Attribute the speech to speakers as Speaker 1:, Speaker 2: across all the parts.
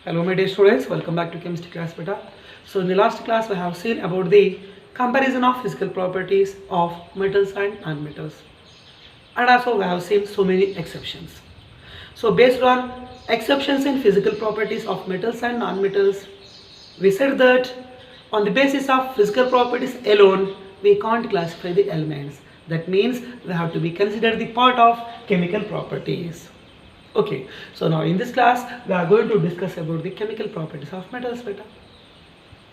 Speaker 1: Hello my dear students, welcome back to chemistry class beta. So in the last class we have seen about the comparison of physical properties of metals and non-metals, and also we have seen so many exceptions. So based on exceptions in physical properties of metals and non-metals, we said that on the basis of physical properties alone we can't classify the elements. That means we have to be considered the part of chemical properties. Okay, so now in this class we are going to discuss about the chemical properties of metals beta.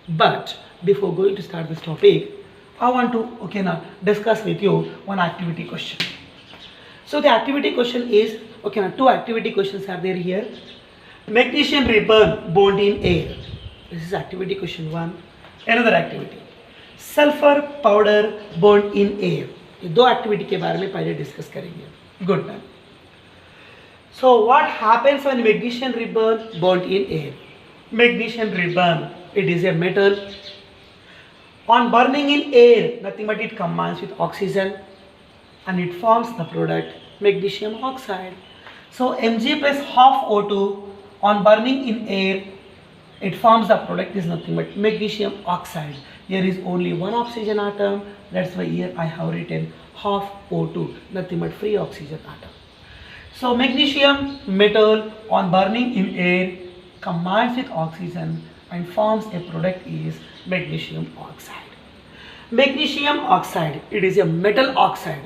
Speaker 1: But before going to start this topic, I want to now discuss with you one activity question. So the activity question is now two activity questions are there here. Magnesium ribbon bond in air. This is activity question 1. Another activity, sulphur powder bond in air. ये दो activity के बारे में पहले discuss करेंगे. Good man. So what happens when magnesium ribbon bond in air? Magnesium ribbon, it is a metal. On burning in air, nothing but it combines with oxygen and it forms the product magnesium oxide. So Mg plus half O2 on burning in air, it forms the product is nothing but magnesium oxide. Here is only one oxygen atom, that's why here I have written half O2, nothing but free oxygen atom. So magnesium metal on burning in air combines with oxygen and forms a product is magnesium oxide. Magnesium oxide, it is a metal oxide,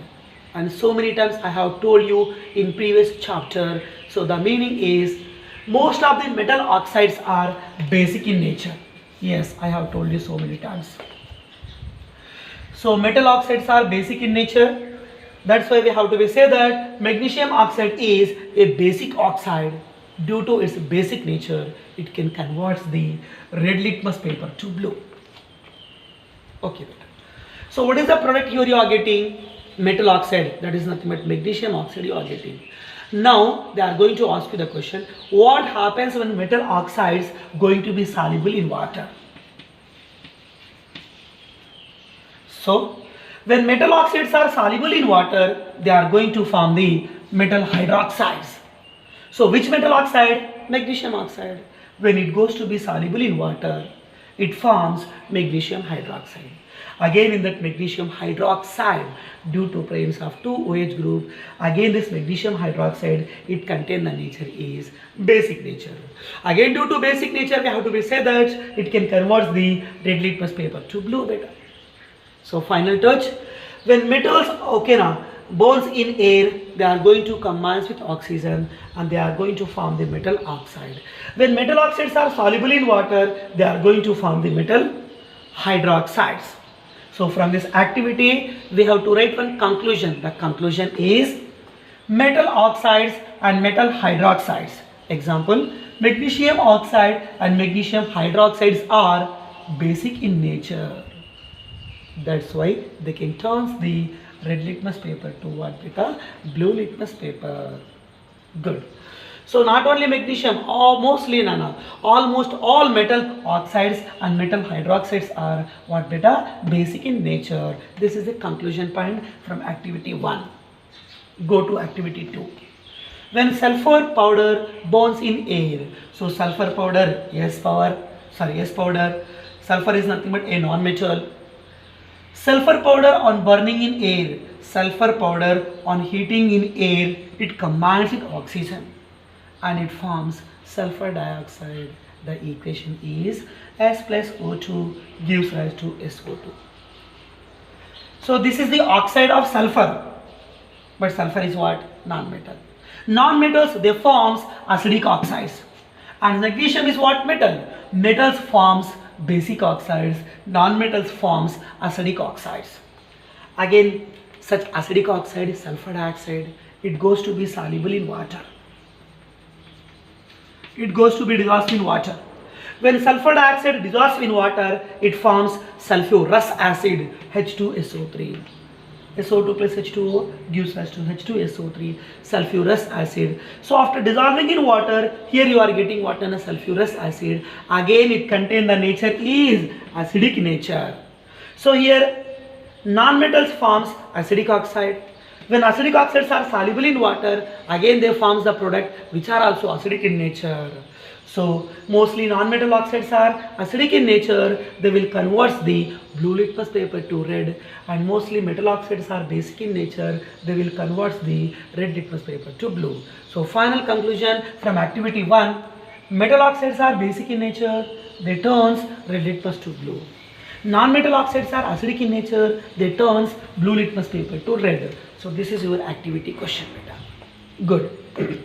Speaker 1: and so many times I have told you in previous chapter. So the meaning is most of the metal oxides are basic in nature. Yes, I have told you so many times. So metal oxides are basic in nature. That's why we have to say that magnesium oxide is a basic oxide. Due to its basic nature, it can convert the red litmus paper to blue. Okay. So what is the product here you are getting? Metal oxide. That is nothing but magnesium oxide you are getting. Now they are going to ask you the question, what happens when metal oxides going to be soluble in water? So when metal oxides are soluble in water, they are going to form the metal hydroxides. So which metal oxide? Magnesium oxide. When it goes to be soluble in water, it forms magnesium hydroxide. Again in that magnesium hydroxide, due to presence of two OH group, again this magnesium hydroxide, it contain the nature is basic nature. Again due to basic nature, we have to say that it can convert the red litmus paper to blue beta. So final touch, when metals bonds in air, they are going to combine with oxygen and they are going to form the metal oxide. When metal oxides are soluble in water, they are going to form the metal hydroxides. So from this activity, we have to write one conclusion. The conclusion is metal oxides and metal hydroxides. Example, magnesium oxide and magnesium hydroxides are basic in nature. That's why they can turn the red litmus paper to what beta? Blue litmus paper. Good. So not only magnesium, almost all metal oxides and metal hydroxides are what beta? Basic in nature. This is the conclusion point from activity 1. Go to activity 2. When sulfur powder bonds in air, so sulfur powder, powder. Sulfur is nothing but a non-metal. Sulfur powder on burning in air, sulfur powder on heating in air, it combines with oxygen and it forms sulfur dioxide. The equation is S plus O2 gives rise to SO2. So this is the oxide of sulfur, but sulfur is what? Non-metal. Non-metals, they forms acidic oxides, and magnesium is what? Metal. Metals forms basic oxides, non-metals forms acidic oxides. Again, such acidic oxide, sulfur dioxide, it goes to be soluble in water. It goes to be dissolved in water. When sulfur dioxide dissolves in water, it forms sulfurous acid, H2SO3. SO2 plus H2O gives rise to H2SO3, sulfurous acid. So after dissolving in water, here you are getting what in a sulfurous acid. Again it contains the nature is acidic nature. So here non-metals forms acidic oxide, When acidic oxides are soluble in water, again they forms the product which are also acidic in nature. So mostly non-metal oxides are acidic in nature, they will convert the blue litmus paper to red, and mostly metal oxides are basic in nature, they will convert the red litmus paper to blue. So final conclusion from activity 1, metal oxides are basic in nature, they turns red litmus to blue. Non-metal oxides are acidic in nature, they turns blue litmus paper to red. So this is your activity question, beta. Good.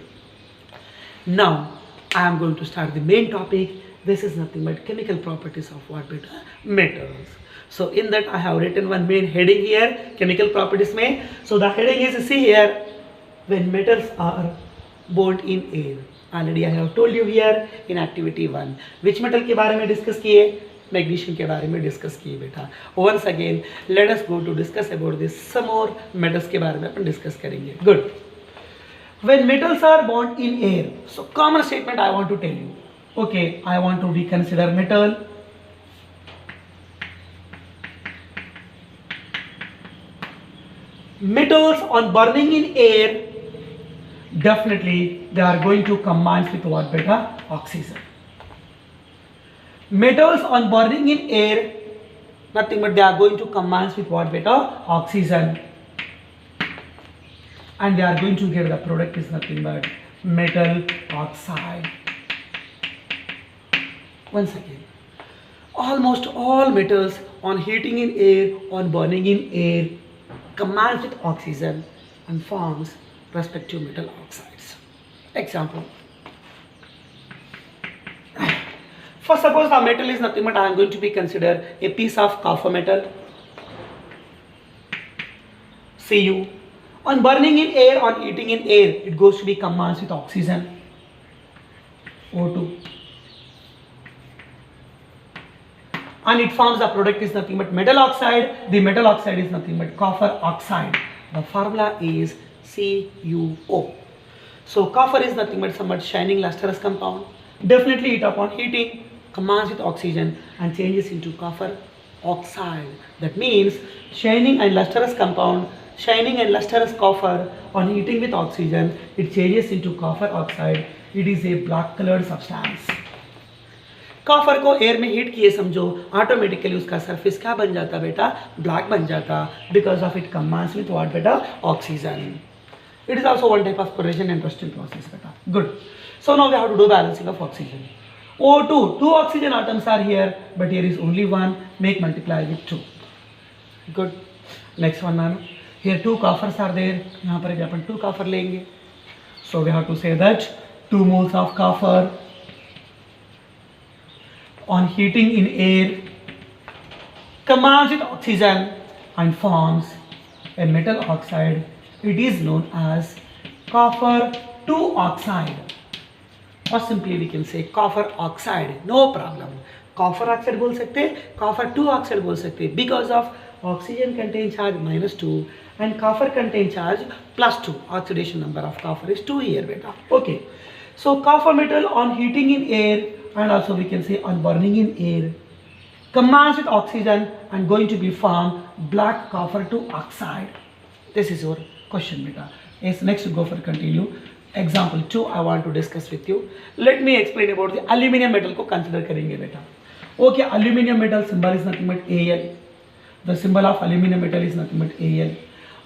Speaker 1: Now I am going to start the main topic. This is nothing but chemical properties of what, beta? Metals. So in that I have written one main heading here, chemical properties mein. So the heading is, see here, when metals are bound in air. Already I have told you here in activity 1. Which metal के बारे में discuss किए? Magnesium के बारे में discuss किए बेटा. Once again let us go to discuss about this some more metals के बारे में अपन डिस्कस करेंगे. Good. When metals are bound in air, so common statement I want to tell you. Okay, I want to reconsider metal. Metals on burning in air, definitely they are going to combine with what, beta? Oxygen. Metals on burning in air, nothing but they are going to combine with what, beta? Oxygen. And they are going to get the product is nothing but metal oxide. Once again, almost all metals on heating in air, on burning in air, combines with oxygen and forms respective metal oxides. Example. For suppose the metal is nothing but I am going to be consider a piece of copper metal, Cu. On burning in air, on heating in air, it goes to be combined with oxygen, O2, and it forms the product is nothing but metal oxide. The metal oxide is nothing but copper oxide. The formula is CuO. So copper is nothing but somewhat shining lustrous compound. Definitely it upon heating combines with oxygen and changes into copper oxide. That means shining and lustrous compound, shining and lustrous copper on heating with oxygen, it changes into copper oxide. It is a black colored substance. Copper को air में heat किए समझो, automatically उसका surface क्या बन जाता बेटा? Black बन जाता, because of it combines with what बेटा? Oxygen. It is also one type of corrosion and rusting process, beta. Good. So now we have to do balancing of oxygen. O2, two oxygen atoms are here, but here is only one. Make multiply with 2. Good. Next one, nano. Here two coppers are there. यहाँ पर भी अपन 2 copper लेंगे. So we have to say that 2 moles of copper on heating in air combines with oxygen and forms a metal oxide. It is known as copper 2 oxide, or simply we can say copper oxide. No problem. Copper oxide बोल सकते, copper 2 oxide बोल सकते, because of oxygen contain charge -2 and copper contain charge +2. Oxidation number of copper is 2 here, beta. Okay. So copper metal on heating in air and also we can say on burning in air combines with oxygen and going to be formed black copper 2 oxide. This is your question, beta. Yes, next go for continue. Example 2 I want to discuss with you. Let me explain about the aluminium metal को consider करेंगे बेटा. Okay, aluminium metal symbol is nothing but Al. The symbol of aluminium metal is nothing but Al.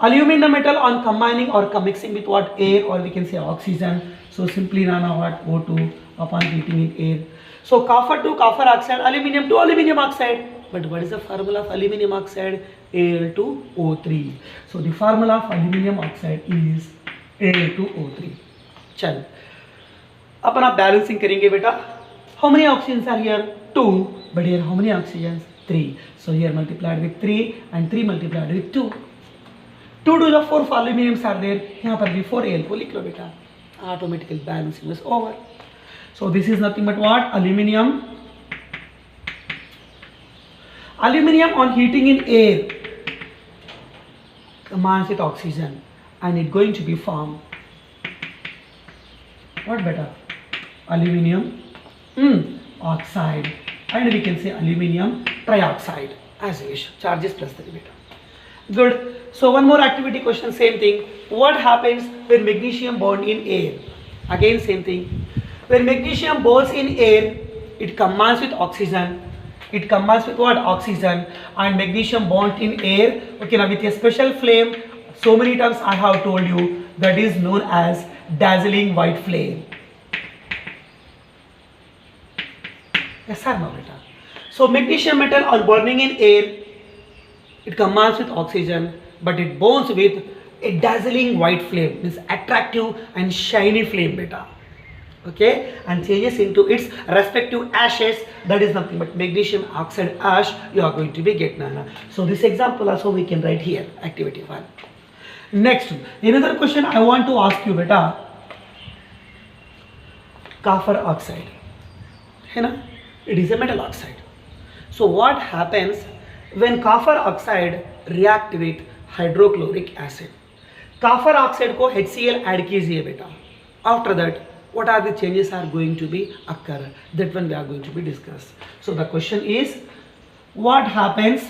Speaker 1: Aluminium metal on combining or mixing with what? Air, or we can say oxygen. So simply nana what? O2 upon heating in air. So copper 2 copper oxide, aluminium 2 aluminium oxide. But what is the formula of aluminium oxide? Al2O3. So the formula of aluminium oxide is Al2O3. चल अपन आप balancing करेंगे बेटा. How many oxygens are here? 2. But here how many oxygens? 3. So here multiplied with 3 and 3 multiplied with 2. 2 to the 4 aluminiums are there. यहाँ पर भी 4 Al को लिख लो बेटा. Automatical balancing is over. So this is nothing but what? Aluminium. Aluminium on heating in air combines with oxygen and it going to be formed what better? Aluminium oxide, and we can say aluminium trioxide as you wish. Charges plus 3 beta. Good. So one more activity question, same thing. What happens when magnesium bond in air? Again same thing. When magnesium bonds in air, it combines with oxygen. It combines with what? Oxygen. And magnesium bond in air, okay, now with a special flame. So many times I have told you, that is known as dazzling white flame. Yes or no, beta? So magnesium metal on burning in air, it combines with oxygen, but it burns with a dazzling white flame, means attractive and shiny flame, beta. Okay, and changes into its respective ashes, that is nothing but magnesium oxide ash you are going to be get, Nana. So this example also we can write here, activity 1. Next, another question I want to ask you, beta. Copper oxide, है ना? It is a metal oxide. So what happens when copper oxide react with hydrochloric acid? Copper oxide को HCl add कीजिए बेटा. After that, what are the changes are going to be occur? That one we are going to be discussed. So the question is, what happens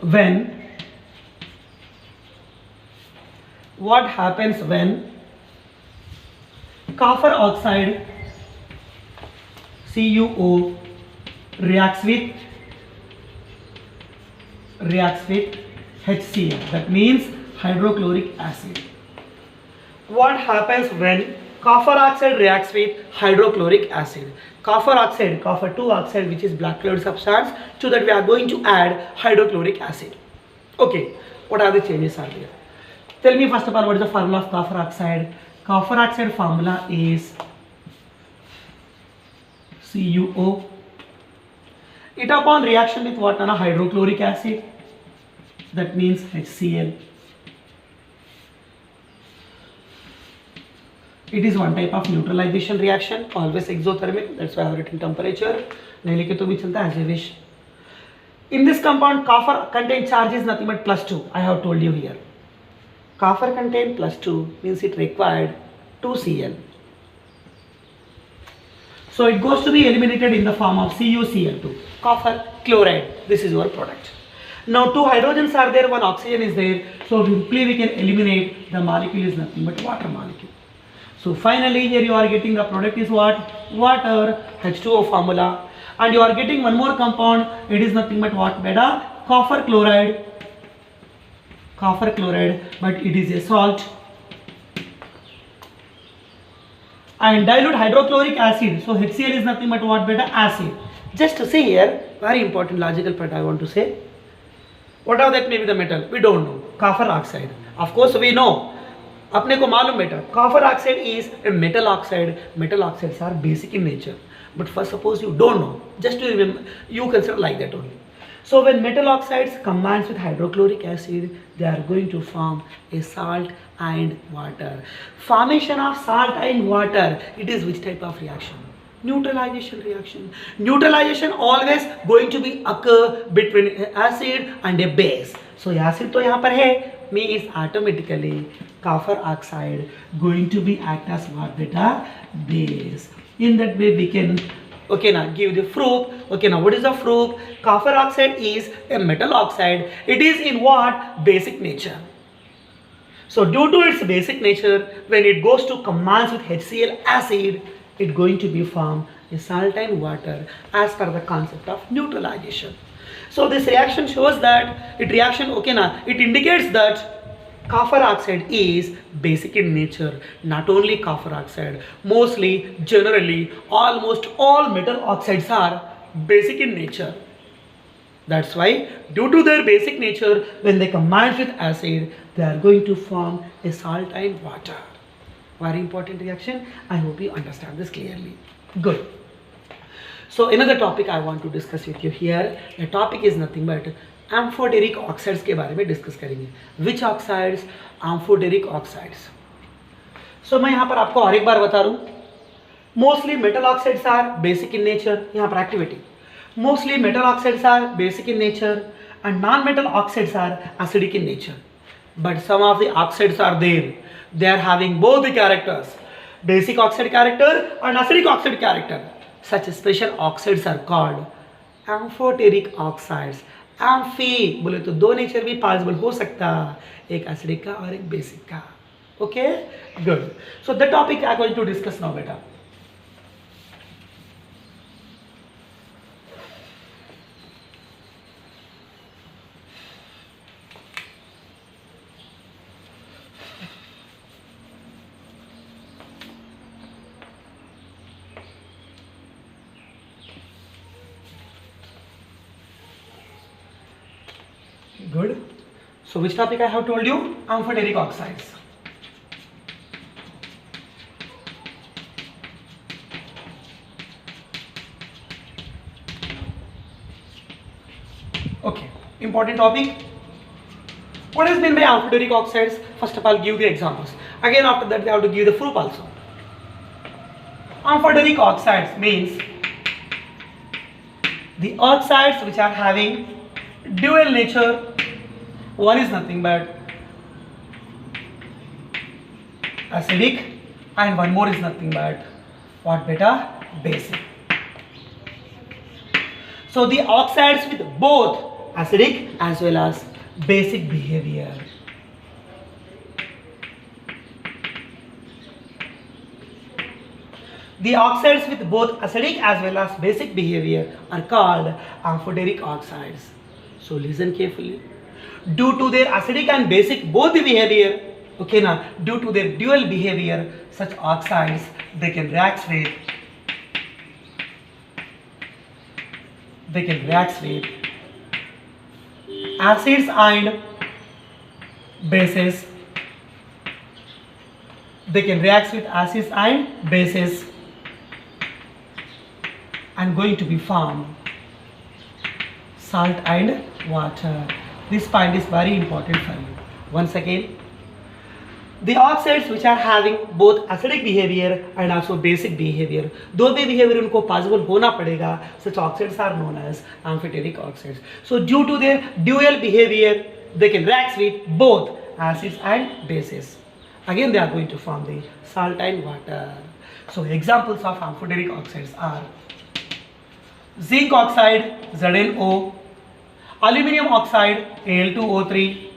Speaker 1: when copper oxide CuO reacts with HCl, that means hydrochloric acid. What happens when copper oxide reacts with hydrochloric acid? Copper oxide, copper 2 oxide, which is black colored substance, to that we are going to add hydrochloric acid. Okay, what are the changes are there? Tell me first of all, what is the formula of copper oxide? Copper oxide formula is CuO. It upon reaction with what? Hydrochloric acid, that means HCl. It is one type of neutralization reaction, always exothermic, that's why I have written temperature. नहीं लिखे तो भी चलता है, as you wish. In this compound, copper contain charge is nothing but +2. I have told you here. Copper contain +2 means it required 2Cl. So it goes to be eliminated in the form of CuCl2, copper chloride. This is your product. Now 2 hydrogens are there, 1 oxygen is there. So simply we can eliminate the molecule is nothing but water molecule. So finally here you are getting the product is what? Water, H2O formula. And you are getting one more compound. It is nothing but what, beta? Copper chloride, but it is a salt. And dilute hydrochloric acid. So HCl is nothing but what, beta? Acid. Just to see here, very important logical part I want to say. What are that may be the metal? We don't know. Copper oxide. Of course we know. अपने को मालूम बेटा, copper oxide is a metal oxide. Metal oxides are basic in nature. But first suppose you don't know, just to remember, you consider like that only. So when metal oxides combines with hydrochloric acid, they are going to form a salt and water. Formation of salt and water, it is which type of reaction? Neutralization reaction. Neutralization always going to be occur between acid and a base. So acid तो यहाँ पर है, means automatically copper oxide going to be act as what, beta? Base. In that way we can, okay, now give the proof. Okay, now what is the proof? Copper oxide is a metal oxide. It is in what? Basic nature. So due to its basic nature, when it goes to combines with HCl acid, it going to be form a salt and water as per the concept of neutralization. So this reaction shows that it indicates that copper oxide is basic in nature. Not only copper oxide, mostly, generally, almost all metal oxides are basic in nature. That's why, due to their basic nature, when they combine with acid, they are going to form a salt and water. Very important reaction. I hope you understand this clearly. Good. So another topic I want to discuss with you here. The topic is nothing but amphoteric oxides के बारे में discuss करेंगे. Which oxides? Amphoteric oxides. So मैं यहाँ पर आपको और एक बार बता रहा हूँ. Mostly metal oxides are basic in nature. यहाँ पर activity, mostly metal oxides are basic in nature and non metal oxides are acidic in nature. But some of the oxides are there, they are having both the characters, basic oxide character and acidic oxide character. Such special oxides are called amphoteric oxides. Amphi बोले तो दो nature भी possible हो सकता, एक acidic का और एक बेसिक का। Okay good, so the topic I am going to discuss now बेटा। Good. So which topic I have told you? Amphoteric oxides. Okay, important topic. What is meant by amphoteric oxides? First of all, give the examples. Again, after that, they have to give the proof also. Amphoteric oxides means the oxides which are having dual nature. One is nothing but acidic and one more is nothing but what beta? Basic. So the oxides with both acidic as well as basic behavior. The oxides with both acidic as well as basic behavior are called amphoteric oxides. So listen carefully. Due to their acidic and basic both the behavior, okay now, due to their dual behavior, such oxides they can react with acids and bases. They can react with acids and bases and going to be formed salt and water. This point is very important for you. Once again, the oxides which are having both acidic behavior and also basic behavior, दो भी behavior उनको possible होना पड़ेगा. Such oxides are known as amphoteric oxides. So due to their dual behavior, they can react with both acids and bases. Again, they are going to form the salt and water. So examples of amphoteric oxides are zinc oxide ZnO, aluminum oxide Al2O3,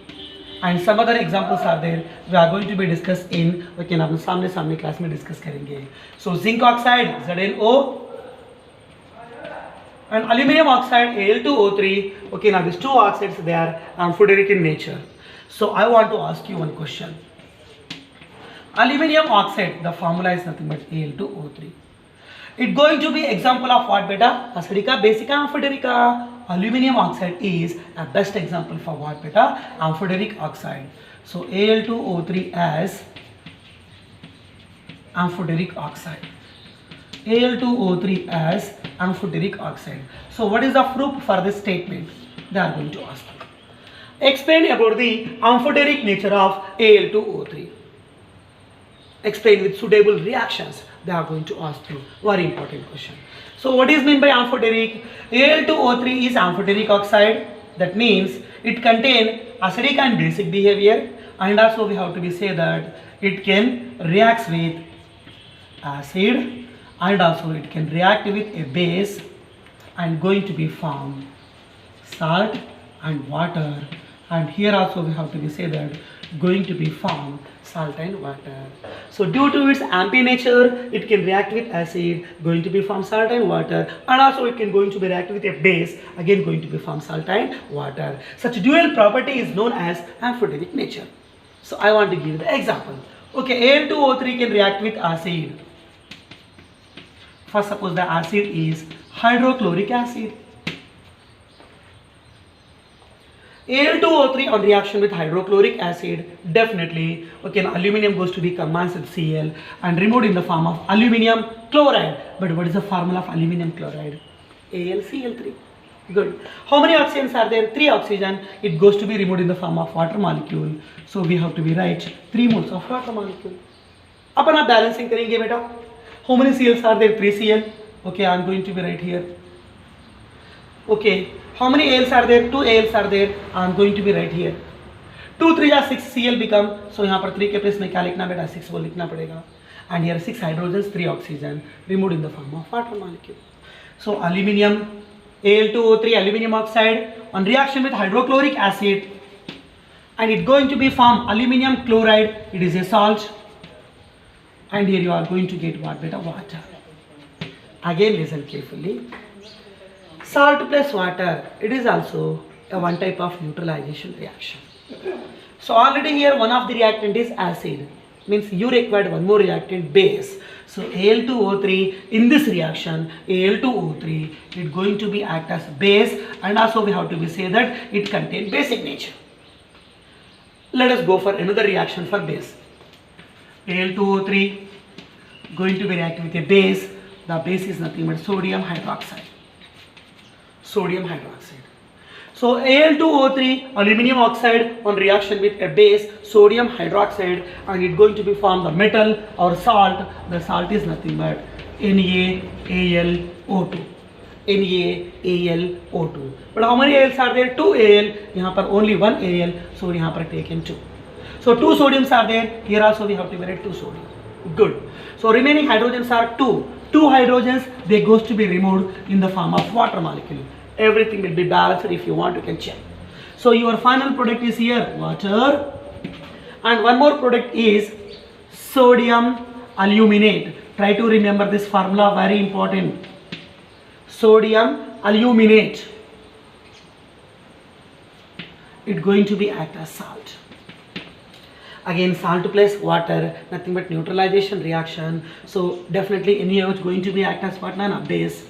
Speaker 1: and some other examples are there. We are going to be discussed in okay ना सामने सामने class में discuss करेंगे. So zinc oxide ZnO and aluminum oxide Al2O3. Okay, now these two oxides they are amphoteric in nature. So I want to ask you one question. Aluminum oxide, the formula is nothing but Al2O3. It going to be example of what beta? Acidica, basica, amphoterica. Aluminum oxide is a best example for what beta? Amphoteric oxide. So Al2O3 as amphoteric oxide. Al2O3 as amphoteric oxide. So what is the proof for this statement? They are going to ask you. Explain about the amphoteric nature of Al2O3. Explain with suitable reactions. They are going to ask you. Very important question. So what is meant by amphoteric? Al2O3 is amphoteric oxide. That means it contains acidic and basic behavior, and also we have to be say that it can react with acid and also it can react with a base and going to be formed salt and water, and here also we have to be say that going to be formed salt and water. So due to its ampy nature, it can react with acid, going to be form salt and water, and also it can going to be react with a base, again going to be form salt and water. Such dual property is known as amphoteric nature. So I want to give the example. Okay, Al2O3 can react with acid. First suppose the acid is hydrochloric acid. Al2O3 on reaction with hydrochloric acid, definitely okay, aluminum goes to be combined with Cl and removed in the form of aluminum chloride. But what is the formula of aluminum chloride? AlCl3. Good. How many oxygens are there? 3 oxygen. It goes to be removed in the form of water molecule. So we have to be write 3 moles of water molecule. अपन आप balancing करेंगे बेटा. How many Cls are there? 3 Cl. Okay, I am going to be right here. Okay. How many Als are there? 2 Als are there. I am going to be right here. 2 3 6 Cl become. So यहाँ पर 3 के place में क्या लिखना बेटा? 6 वो लिखना पड़ेगा. And here 6 hydrogens, 3 oxygen removed in the form of water molecule. So aluminium Al2O3 aluminum oxide on reaction with hydrochloric acid, and it's going to be form aluminum chloride. It is a salt, and here you are going to get what? Beta water. Again listen carefully. Salt plus water, it is also a one type of neutralization reaction. So already here one of the reactant is acid, means you required one more reactant, base. So Al2O3 in this reaction, Al2O3 is going to be act as base, and also we have to be say that it contains basic nature. Let us go for another reaction for base. Al2O3 going to be react with a base. The base is nothing but sodium hydroxide. Sodium hydroxide. So Al2O3 aluminum oxide on reaction with a base sodium hydroxide, and it's going to be form the metal or salt. The salt is nothing but NaAlO2. NaAlO2. But how many Als are there? 2 Al. यहाँ पर only 1 Al. So यहाँ पर taken 2. So 2 sodiums are there. Here also we have to write 2 sodium. Good. So remaining hydrogens are 2. 2 hydrogens, they goes to be removed in the form of water molecule. Everything will be balanced. If you want, you can check. So your final product is here water, and one more product is sodium aluminate. Try to remember this formula, very important. Sodium aluminate. It's going to be act as salt. Again salt plus water, nothing but neutralization reaction. So definitely NaOH is going to be act as what? Base.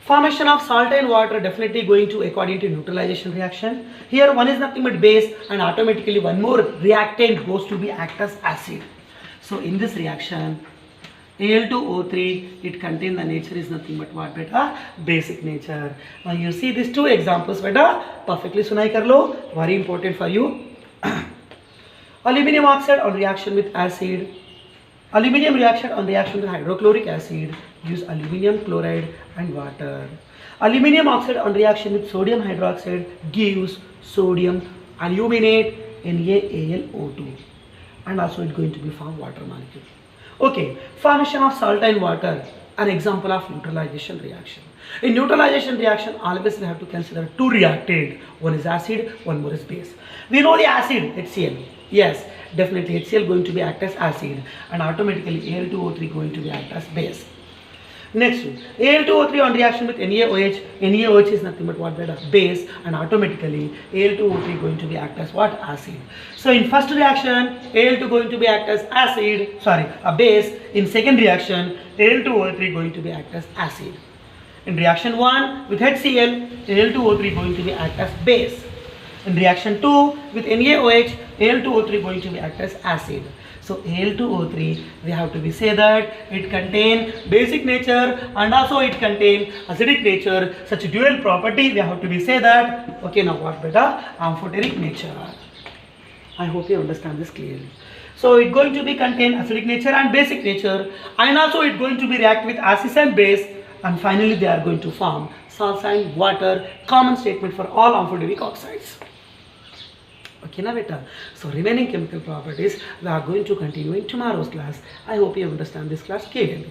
Speaker 1: Formation of salt and water definitely going to according to neutralization reaction. Here one is nothing but base, and automatically one more reactant goes to be act as acid. So in this reaction Al2O3, it contains the nature is nothing but what? Beta basic nature. Now you see these two examples beta, perfectly sunai kar lo, very important for you. Aluminum oxide on reaction with acid, aluminum reaction on reaction with hydrochloric acid, use aluminum chloride and water. Aluminum oxide on reaction with sodium hydroxide gives sodium aluminate NaAlO2, and also it's going to be form water molecule. Okay, formation of salt and water, an example of neutralization reaction. In neutralization reaction, always we have to consider two reactant. One is acid, one more is base. We know the acid, HCl. Yes, definitely HCl going to be act as acid, and automatically Al2O3 going to be act as base. Next, Al2O3 on reaction with NaOH. NaOH is nothing but what? Beta base, and automatically Al2O3 going to be act as what? Acid. So in first reaction, Al2 going to be act as acid, sorry, a base. In second reaction, Al2O3 going to be act as acid. In reaction 1 with HCl, Al2O3 going to be act as base. In reaction 2 with NaOH, Al2O3 going to be act as acid. So Al2O3, we have to be say that it contain basic nature and also it contain acidic nature. Such dual property we have to be say that. Okay, now what beta? Amphoteric nature. I hope you understand this clearly. So it's going to be contain acidic nature and basic nature, and also it's going to be react with acid and base, and finally they are going to form salts and water. Common statement for all amphoteric oxides. Okay na beta. So remaining chemical properties we are going to continue in tomorrow's class. I hope you understand this class clearly.